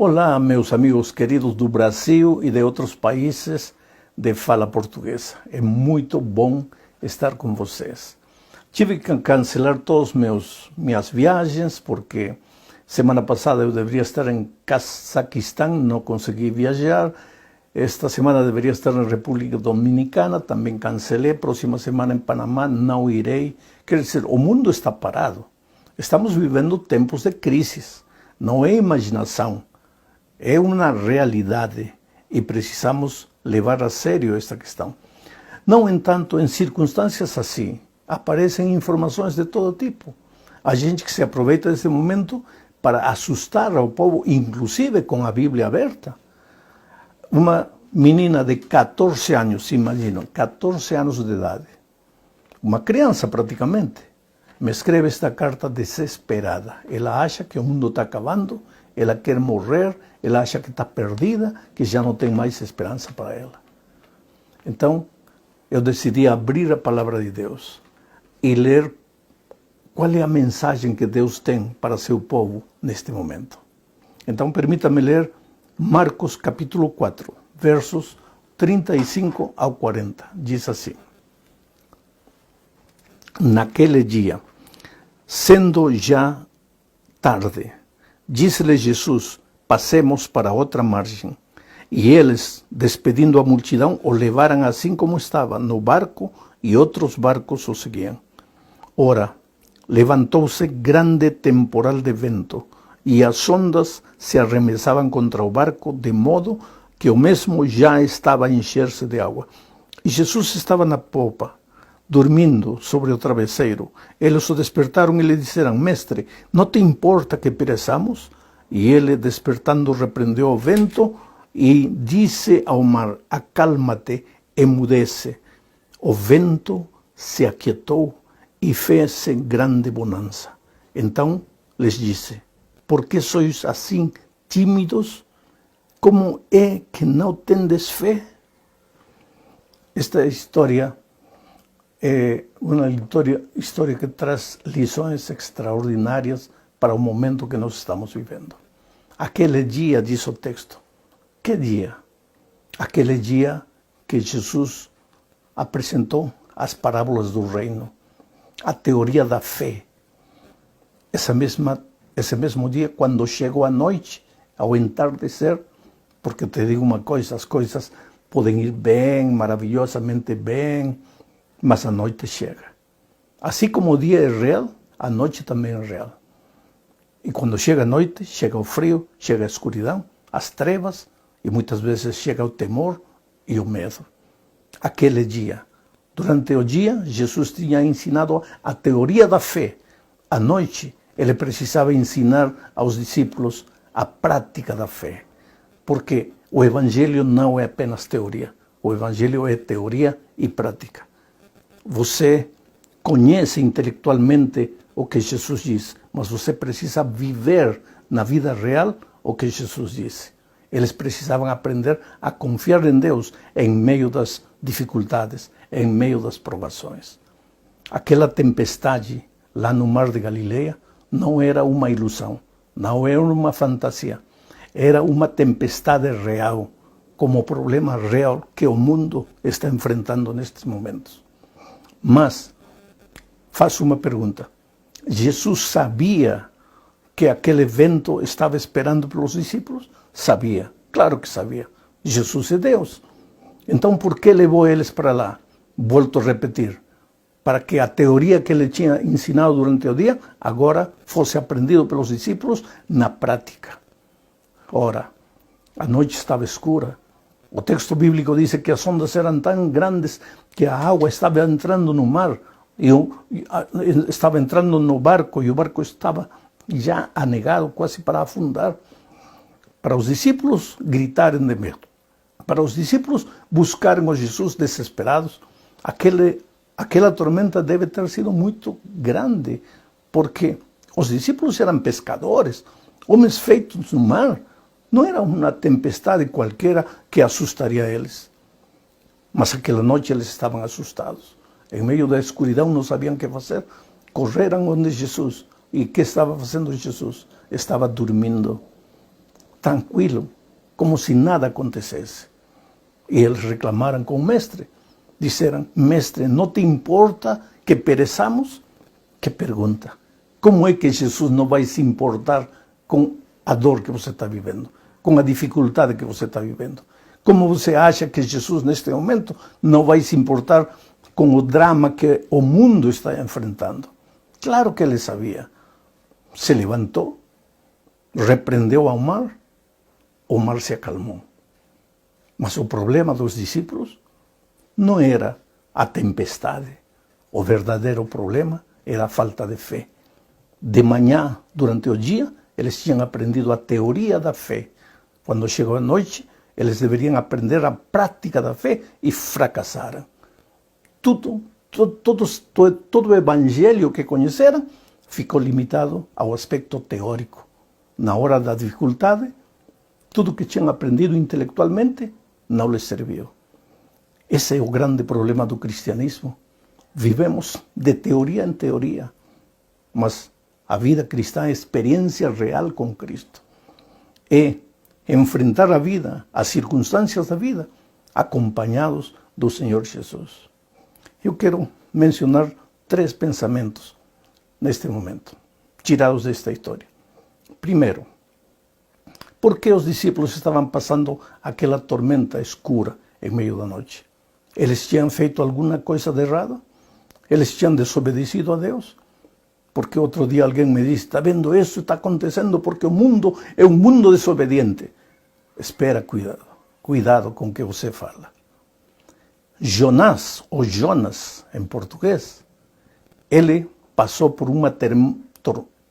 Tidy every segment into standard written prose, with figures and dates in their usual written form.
Olá, meus amigos queridos do Brasil e de outros países de fala portuguesa. É muito bom estar com vocês. Tive que cancelar todas minhas viagens, porque semana passada eu deveria estar em Cazaquistão, não consegui viajar. Esta semana deveria estar na República Dominicana, também cancelei. Próxima semana em Panamá, não irei. Quer dizer, o mundo está parado. Estamos vivendo tempos de crises. Não é imaginação. É uma realidade e precisamos levar a sério esta questão. No entanto, em circunstâncias assim, aparecem informações de todo tipo. Há gente que se aproveita desse momento para assustar ao povo, inclusive com a Bíblia aberta. Uma menina de 14 anos, se imaginam, 14 anos de idade, uma criança praticamente, me escreve esta carta desesperada. Ela acha que o mundo está acabando, ela quer morrer, ela acha que está perdida, que já não tem mais esperança para ela. Então, eu decidi abrir a palavra de Deus e ler qual é a mensagem que Deus tem para seu povo neste momento. Então, permita-me ler Marcos capítulo 4, versos 35 ao 40. Diz assim: Naquele dia, sendo já tarde, disse-lhe Jesus: passemos para outra margem. E eles, despedindo a multidão, o levaram assim como estava, no barco, e outros barcos o seguiam. Ora, levantou-se grande temporal de vento, e as ondas se arremessavam contra o barco, de modo que o mesmo já estava a encher-se de água. E Jesus estava na popa, dormindo sobre o travesseiro. Eles o despertaram e lhe disseram: Mestre, não te importa que pereçamos? E ele, despertando, repreendeu o vento e disse ao mar: acalma-te, emudece. O vento se aquietou e fez-se grande bonança. Então lhes disse: por que sois assim tímidos? Como é que não tendes fé? Esta história é uma história que traz lições extraordinárias para o momento que nós estamos vivendo. Aquele dia, diz o texto. Que dia? Aquele dia que Jesus apresentou as parábolas do reino, a teoria da fé. Esse mesmo dia, quando chegou a noite, ao entardecer, porque te digo uma coisa, as coisas podem ir bem, maravilhosamente bem, mas a noite chega. Assim como o dia é real, a noite também é real. E quando chega a noite, chega o frio, chega a escuridão, as trevas, e muitas vezes chega o temor e o medo. Aquele dia, durante o dia, Jesus tinha ensinado a teoria da fé. À noite, ele precisava ensinar aos discípulos a prática da fé. Porque o Evangelho não é apenas teoria. O Evangelho é teoria e prática. Você conhece intelectualmente o que Jesus disse, mas você precisa viver na vida real o que Jesus disse. Eles precisavam aprender a confiar em Deus em meio das dificuldades, em meio das provações. Aquela tempestade lá no Mar de Galileia não era uma ilusão, não era uma fantasia. Era uma tempestade real, como o problema real que o mundo está enfrentando nestes momentos. Mas, faço uma pergunta. Jesus sabia que aquele vento estava esperando pelos discípulos? Sabia, claro que sabia. Jesus é Deus. Então, por que levou eles para lá? Volto a repetir, para que a teoria que ele tinha ensinado durante o dia, agora fosse aprendido pelos discípulos na prática. Ora, a noite estava escura. O texto bíblico diz que as ondas eram tão grandes que a água estava entrando no mar, e estava entrando no barco, e o barco estava já anegado, quase para afundar. Para os discípulos gritarem de medo. Para os discípulos buscarem a Jesus desesperados. Aquela tormenta deve ter sido muito grande, porque os discípulos eram pescadores, homens feitos no mar. Não era uma tempestade qualquer que assustaria eles. Mas aquela noite eles estavam assustados. Em meio da escuridão não sabiam o que fazer. Correram onde Jesus. E o que estava fazendo Jesus? Estava dormindo. tranquilo, como se nada acontecesse. E eles reclamaram com o mestre. Disseram: mestre, não te importa que pereçamos? Que pergunta. Como é que Jesus não vai se importar com a dor que você está vivendo? Com a dificuldade que você está vivendo? Como você acha que Jesus, neste momento, não vai se importar com o drama que o mundo está enfrentando? Claro que ele sabia. Se levantou, repreendeu ao mar, o mar se acalmou. Mas o problema dos discípulos não era a tempestade. O verdadeiro problema era a falta de fé. De manhã, durante o dia, eles tinham aprendido a teoria da fé. Quando chegou a noite, eles deveriam aprender a prática da fé e fracassaram. Todo o evangelho que conheceram ficou limitado ao aspecto teórico. Na hora da dificuldade, tudo que tinham aprendido intelectualmente não lhes serviu. Esse é o grande problema do cristianismo. Vivemos de teoria em teoria, mas a vida cristã é experiência real com Cristo. É enfrentar a vida, as circunstâncias da vida, acompanhados do Senhor Jesus. Eu quero mencionar 3 pensamentos neste momento, tirados desta história. Primeiro, por que os discípulos estavam passando aquela tormenta escura em meio da noite? Eles tinham feito alguma coisa de errado? Eles tinham desobedecido a Deus? Porque outro dia alguém me disse: está vendo, isso está acontecendo porque o mundo é um mundo desobediente. Espera, cuidado com o que você fala. Jonás, ou Jonas em português, ele passou por uma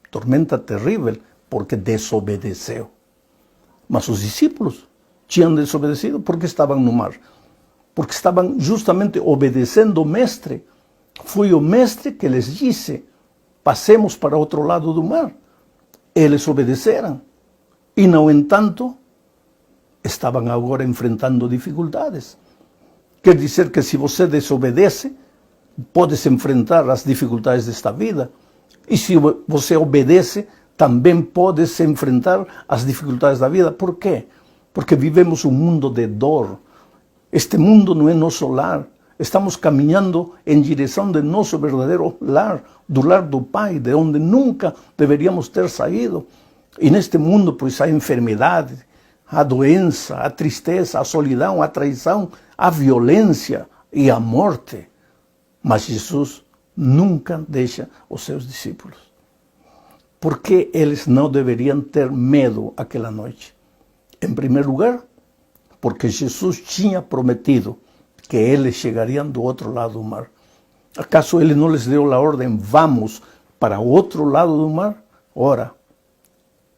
tormenta terrível porque desobedeceu. Mas os discípulos tinham desobedecido porque estavam no mar. Porque estavam justamente obedecendo o mestre. Foi o mestre que lhes disse: passemos para outro lado do mar. Eles obedeceram. E, no entanto, estavam agora enfrentando dificuldades. Quer dizer que se você desobedece, podes enfrentar as dificuldades desta vida. E se você obedece, também podes enfrentar as dificuldades da vida. Por quê? Porque vivemos um mundo de dor. Este mundo não é nosso lar. Estamos caminhando em direção de nosso verdadeiro lar, do lar do Pai, de onde nunca deveríamos ter saído. E neste mundo, pois, há enfermidade, há doença, há tristeza, há solidão, há traição, há violência e a morte. Mas Jesus nunca deixa os seus discípulos. Por que eles não deveriam ter medo aquela noite? Em primeiro lugar, porque Jesus tinha prometido que eles chegariam do outro lado do mar. ¿Acaso ele não lhes deu a ordem: vamos para o outro lado do mar? Ora,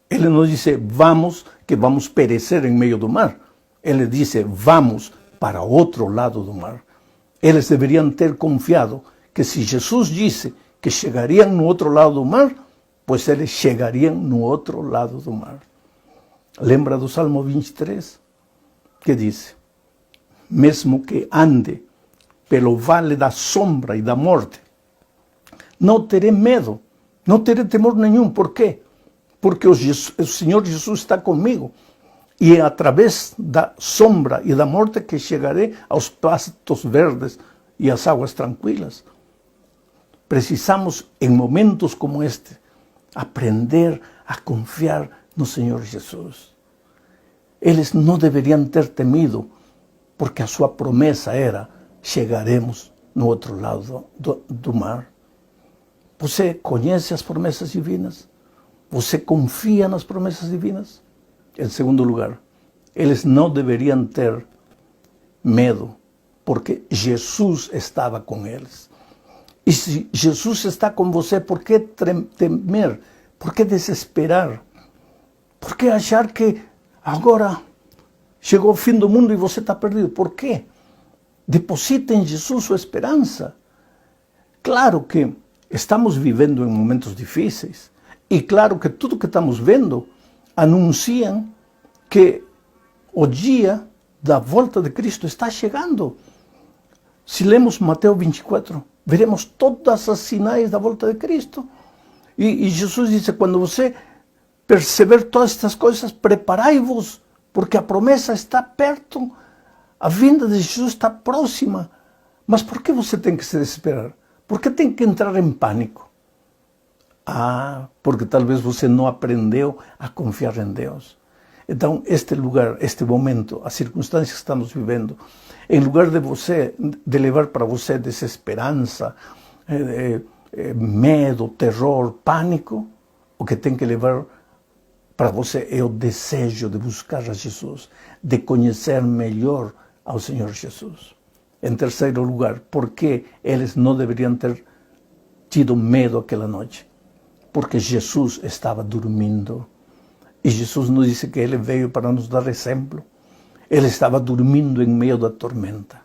ele não disse: vamos, que vamos perecer em meio do mar. Ele disse: vamos para o outro lado do mar. Eles deveriam ter confiado que se Jesus disse que chegariam no outro lado do mar, pois eles chegariam no outro lado do mar. Lembra do Salmo 23? Que diz: mesmo que ande pelo vale da sombra e da morte, não terei medo, não terei temor nenhum. Por quê? Porque o Senhor Jesus está comigo. E é através da sombra e da morte que chegarei aos pastos verdes e às águas tranquilas. Precisamos, em momentos como este, aprender a confiar no Senhor Jesus. Eles não deveriam ter temido, porque a sua promessa era: chegaremos no outro lado do mar. Você conhece as promessas divinas? Você confia nas promessas divinas? Em segundo lugar, eles não deveriam ter medo, porque Jesus estava com eles. E se Jesus está com você, por que temer? Por que desesperar? Por que achar que agora chegou o fim do mundo e você está perdido? Por quê? Deposita em Jesus sua esperança. Claro que estamos vivendo em momentos difíceis. E claro que tudo que estamos vendo anunciam que o dia da volta de Cristo está chegando. Se lemos Mateus 24, veremos todas as sinais da volta de Cristo. E Jesus disse: quando você perceber todas estas coisas, preparai-vos, porque a promessa está perto, a vinda de Jesus está próxima. Mas por que você tem que se desesperar? Por que tem que entrar em pânico? Porque talvez você não aprendeu a confiar em Deus. Então, este lugar, este momento, as circunstâncias que estamos vivendo, em lugar de levar para você desesperança, medo, terror, pânico, o que tem que levar para você é o desejo de buscar a Jesus, de conhecer melhor ao Senhor Jesus. Em terceiro lugar, por que eles não deveriam ter tido medo aquela noite? Porque Jesus estava dormindo. E Jesus nos disse que Ele veio para nos dar exemplo. Ele estava dormindo em meio da tormenta.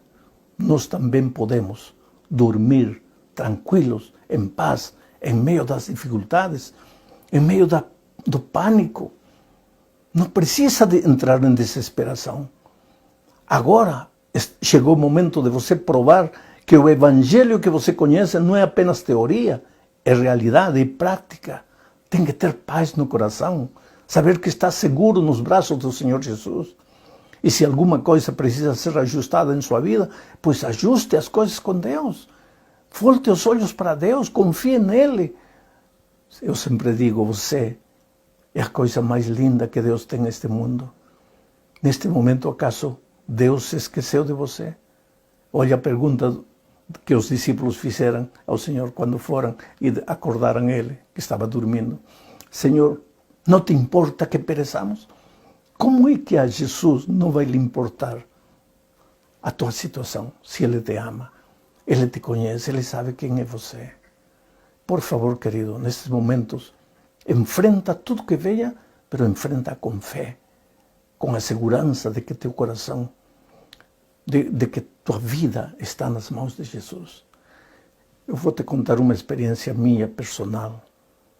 Nós também podemos dormir tranquilos, em paz, em meio das dificuldades, em meio do pânico. Não precisa de entrar em desesperação. Agora chegou o momento de você provar que o evangelho que você conhece não é apenas teoria, é realidade e prática. Tem que ter paz no coração, saber que está seguro nos braços do Senhor Jesus. E se alguma coisa precisa ser ajustada em sua vida, pois ajuste as coisas com Deus. Volte os olhos para Deus, confie nele. Eu sempre digo, você é a coisa mais linda que Deus tem neste mundo. Neste momento, acaso, Deus se esqueceu de você? Olha a pergunta que os discípulos fizeram ao Senhor quando foram e acordaram ele, que estava dormindo. Senhor, não te importa que pereçamos? Como é que a Jesus não vai lhe importar a tua situação, se Ele te ama? Ele te conhece, Ele sabe quem é você. Por favor, querido, nestes momentos, enfrenta tudo que venha, mas enfrenta com fé, com a segurança de que teu coração, de que tua vida está nas mãos de Jesus. Eu vou te contar uma experiência minha, personal,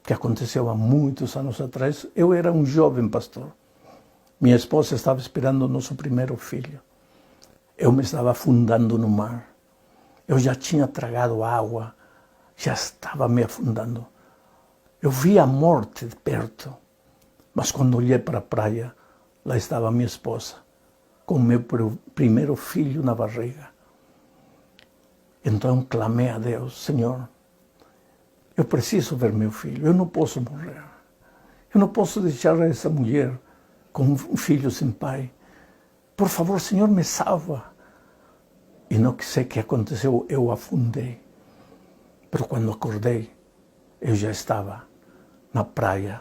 que aconteceu há muitos anos atrás. Eu era um jovem pastor. Minha esposa estava esperando o nosso primeiro filho. Eu me estava afundando no mar. Eu já tinha tragado água, já estava me afundando. Eu vi a morte de perto, mas quando olhei para a praia, lá estava minha esposa, com meu primeiro filho na barriga. Então clamei a Deus, Senhor, eu preciso ver meu filho, eu não posso morrer. Eu não posso deixar essa mulher com um filho sem pai. Por favor, Senhor, me salva. E não sei o que aconteceu, eu afundei. Mas quando acordei, eu já estava na praia.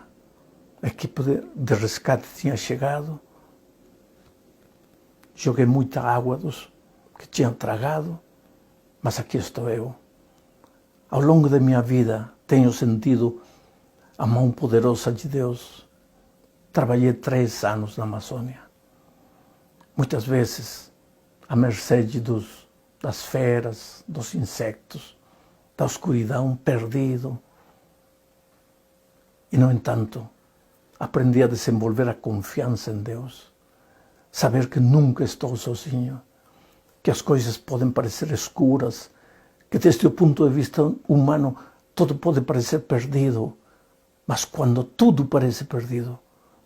A equipe de resgate tinha chegado. Joguei muita água dos que tinham tragado, mas aqui estou eu. Ao longo da minha vida, tenho sentido a mão poderosa de Deus. Trabalhei 3 anos na Amazônia. Muitas vezes, à mercê das feras, dos insectos, da escuridão, perdido. E, no entanto, aprendi a desenvolver a confiança em Deus. Saber que nunca estou sozinho, que as coisas podem parecer escuras, que desde o ponto de vista humano tudo pode parecer perdido, mas quando tudo parece perdido,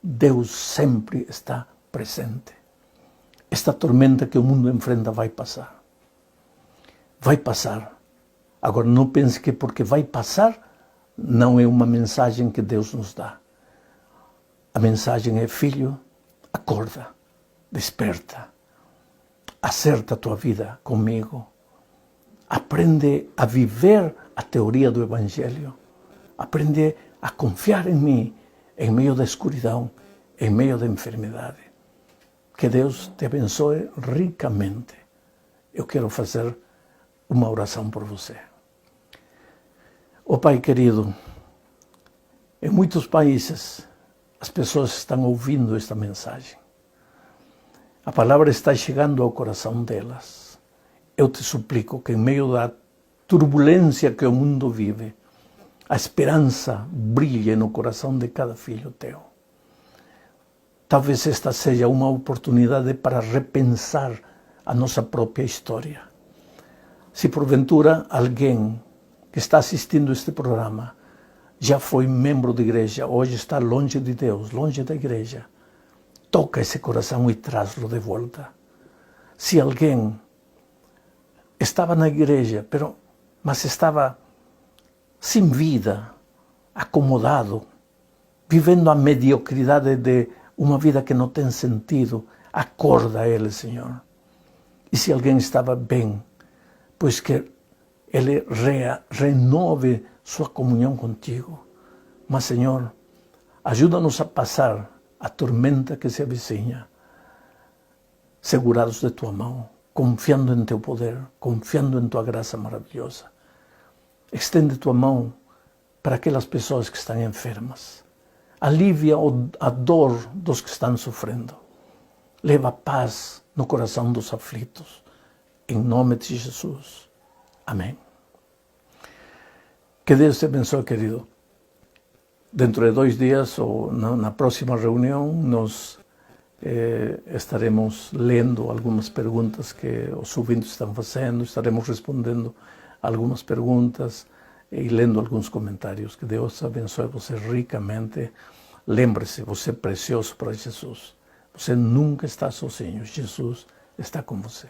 Deus sempre está presente. Esta tormenta que o mundo enfrenta vai passar. Vai passar. Agora não pense que porque vai passar, não é uma mensagem que Deus nos dá. A mensagem é, filho, acorda, desperta, acerta a tua vida comigo. Aprende a viver a teoria do Evangelho. Aprende a confiar em mim, em meio da escuridão, em meio da enfermidade. Que Deus te abençoe ricamente. Eu quero fazer uma oração por você. Oh Pai querido, em muitos países as pessoas estão ouvindo esta mensagem. A palavra está chegando ao coração delas. Eu te suplico que em meio da turbulência que o mundo vive, a esperança brilhe no coração de cada filho teu. Talvez esta seja uma oportunidade para repensar a nossa própria história. Se porventura alguém que está assistindo este programa já foi membro da igreja, hoje está longe de Deus, longe da igreja. Toca esse coração e traz-lo de volta. Se alguém estava na igreja, mas estava sem vida, acomodado, vivendo a mediocridade de uma vida que não tem sentido, acorda ele, Senhor. E se alguém estava bem, pois que ele renove sua comunhão contigo. Mas, Senhor, ajuda-nos a passar a tormenta que se avizinha, segurados de tua mão, confiando em teu poder, confiando em tua graça maravilhosa. Estende tua mão para aquelas pessoas que estão enfermas. Alivia a dor dos que estão sofrendo. Leva paz no coração dos aflitos. Em nome de Jesus. Amém. Que Deus te abençoe, querido. Dentro de 2 dias, ou na próxima reunião, nós estaremos lendo algumas perguntas que os ouvintes estão fazendo, estaremos respondendo algumas perguntas e lendo alguns comentários. Que Deus abençoe você ricamente. Lembre-se, você é precioso para Jesus. Você nunca está sozinho. Jesus está com você.